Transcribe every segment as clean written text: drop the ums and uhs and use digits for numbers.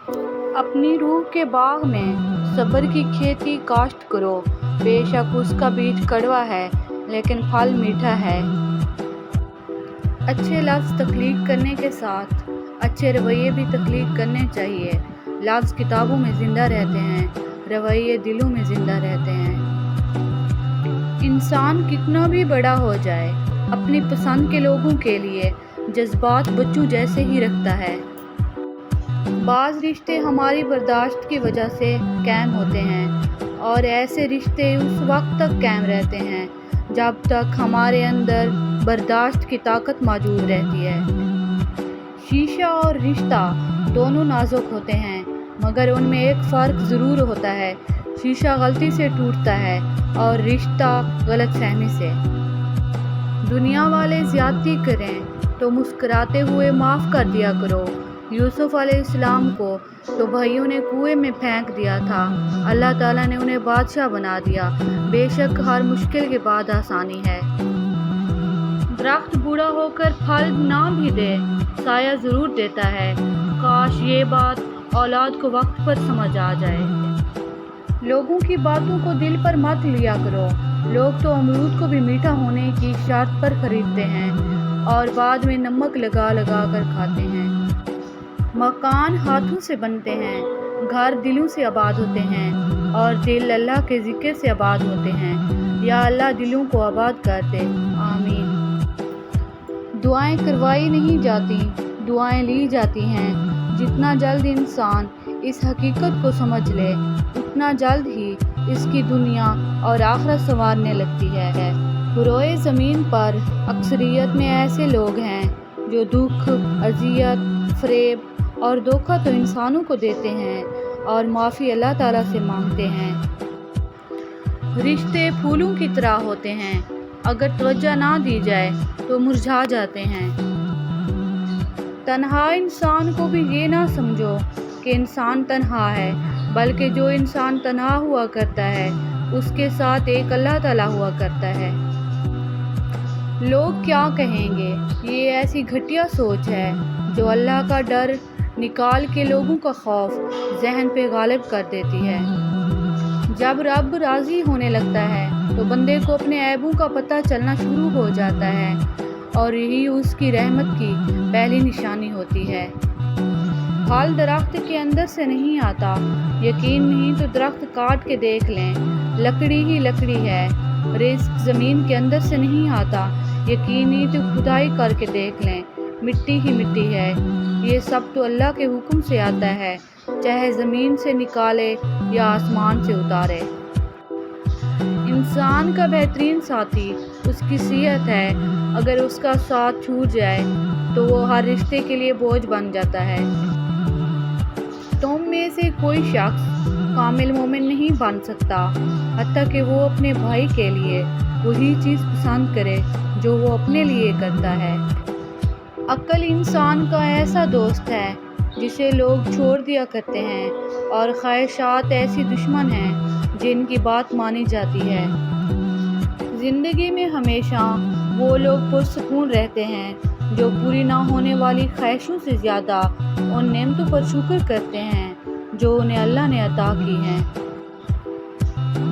اپنی روح کے باغ میں صبر کی کھیتی کاشت کرو، بے شک اس کا بیج کڑوا ہے لیکن پھل میٹھا ہے۔ اچھے لفظ تخلیق کرنے کے ساتھ اچھے رویے بھی تخلیق کرنے چاہیے۔ لفظ کتابوں میں زندہ رہتے ہیں، رویے دلوں میں زندہ رہتے ہیں۔ انسان کتنا بھی بڑا ہو جائے، اپنی پسند کے لوگوں کے لیے جذبات بچوں جیسے ہی رکھتا ہے۔ بعض رشتے ہماری برداشت کی وجہ سے قائم ہوتے ہیں، اور ایسے رشتے اس وقت تک قائم رہتے ہیں جب تک ہمارے اندر برداشت کی طاقت موجود رہتی ہے۔ شیشہ اور رشتہ دونوں نازک ہوتے ہیں، مگر ان میں ایک فرق ضرور ہوتا ہے، شیشہ غلطی سے ٹوٹتا ہے اور رشتہ غلط فہمی سے۔ دنیا والے زیادتی کریں تو مسکراتے ہوئے معاف کر دیا کرو۔ یوسف علیہ السلام کو تو بھائیوں نے کنویں میں پھینک دیا تھا، اللہ تعالیٰ نے انہیں بادشاہ بنا دیا۔ بے شک ہر مشکل کے بعد آسانی ہے۔ درخت بوڑھا ہو کر پھل نہ بھی دے، سایہ ضرور دیتا ہے۔ کاش یہ بات اولاد کو وقت پر سمجھ آ جائے۔ لوگوں کی باتوں کو دل پر مت لیا کرو۔ لوگ تو امرود کو بھی میٹھا ہونے کی شرط پر خریدتے ہیں اور بعد میں نمک لگا لگا کر کھاتے ہیں۔ مکان ہاتھوں سے بنتے ہیں، گھر دلوں سے آباد ہوتے ہیں، اور دل اللہ کے ذکر سے آباد ہوتے ہیں۔ یا اللہ دلوں کو آباد کر دے، آمین۔ دعائیں کروائی نہیں جاتی، دعائیں لی جاتی ہیں۔ جتنا جلد انسان اس حقیقت کو سمجھ لے، اتنا جلد ہی اس کی دنیا اور آخرت سنوارنے لگتی ہے۔ کروئے زمین پر اکثریت میں ایسے لوگ ہیں جو دکھ، اذیت، فریب اور دھوکہ تو انسانوں کو دیتے ہیں اور معافی اللہ تعالیٰ سے مانگتے ہیں۔ رشتے پھولوں کی طرح ہوتے ہیں، اگر توجہ نہ دی جائے تو مرجھا جاتے ہیں۔ تنہا انسان کو بھی یہ نہ سمجھو کہ انسان تنہا ہے، بلکہ جو انسان تنہا ہوا کرتا ہے اس کے ساتھ ایک اللہ تعالیٰ ہوا کرتا ہے۔ لوگ کیا کہیں گے، یہ ایسی گھٹیا سوچ ہے جو اللہ کا ڈر نکال کے لوگوں کا خوف ذہن پہ غالب کر دیتی ہے۔ جب رب راضی ہونے لگتا ہے تو بندے کو اپنے عیبوں کا پتہ چلنا شروع ہو جاتا ہے، اور یہی اس کی رحمت کی پہلی نشانی ہوتی ہے۔ پھل درخت کے اندر سے نہیں آتا، یقین نہیں تو درخت کاٹ کے دیکھ لیں، لکڑی ہی لکڑی ہے۔ رزق زمین کے اندر سے نہیں آتا، یقین نہیں تو کھدائی کر کے دیکھ لیں، مٹی ہی مٹی ہے۔ یہ سب تو اللہ کے حکم سے آتا ہے، چاہے زمین سے نکالے یا آسمان سے اتارے۔ انسان کا بہترین ساتھی اس کی صحت ہے، اگر اس کا ساتھ چھوٹ جائے تو وہ ہر رشتے کے لیے بوجھ بن جاتا ہے۔ تم میں سے کوئی شخص کامل مومن نہیں بن سکتا حتیٰ کہ وہ اپنے بھائی کے لیے وہی چیز پسند کرے جو وہ اپنے لیے کرتا ہے۔ عقل انسان کا ایسا دوست ہے جسے لوگ چھوڑ دیا کرتے ہیں، اور خواہشات ایسی دشمن ہیں جن کی بات مانی جاتی ہے۔ زندگی میں ہمیشہ وہ لوگ پرسکون رہتے ہیں جو پوری نہ ہونے والی خواہشوں سے زیادہ ان نعمتوں پر شکر کرتے ہیں جو انہیں اللہ نے عطا کی ہیں۔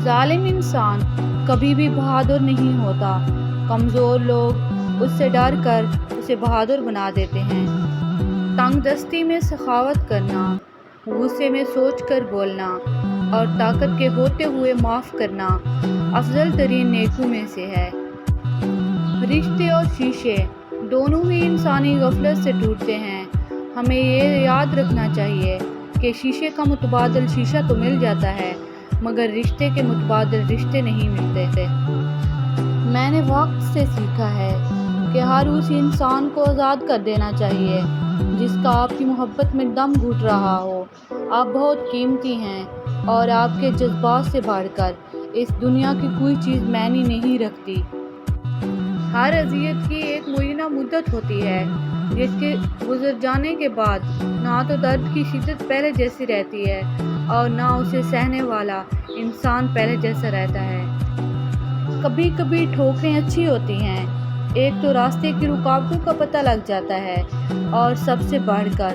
ظالم انسان کبھی بھی بہادر نہیں ہوتا، کمزور لوگ اس سے ڈر کر اسے بہادر بنا دیتے ہیں۔ تنگ دستی میں سخاوت کرنا، غصے میں سوچ کر بولنا، اور طاقت کے ہوتے ہوئے معاف کرنا افضل ترین نیکیوں میں سے ہے۔ رشتے اور شیشے دونوں ہی انسانی غفلت سے ٹوٹتے ہیں۔ ہمیں یہ یاد رکھنا چاہیے کہ شیشے کا متبادل شیشہ تو مل جاتا ہے، مگر رشتے کے متبادل رشتے نہیں ملتے۔ میں نے وقت سے سیکھا ہے کہ ہر اس انسان کو آزاد کر دینا چاہیے جس کا آپ کی محبت میں دم گھٹ رہا ہو۔ آپ بہت قیمتی ہیں، اور آپ کے جذبات سے بڑھ کر اس دنیا کی کوئی چیز معنی نہیں رکھتی۔ ہر اذیت کی ایک معینہ مدت ہوتی ہے جس کے گزر جانے کے بعد نہ تو درد کی شدت پہلے جیسی رہتی ہے اور نہ اسے سہنے والا انسان پہلے جیسا رہتا ہے۔ کبھی کبھی ٹھوکریں اچھی ہوتی ہیں، ایک تو راستے کی رکاوٹوں کا پتہ لگ جاتا ہے، اور سب سے بڑھ کر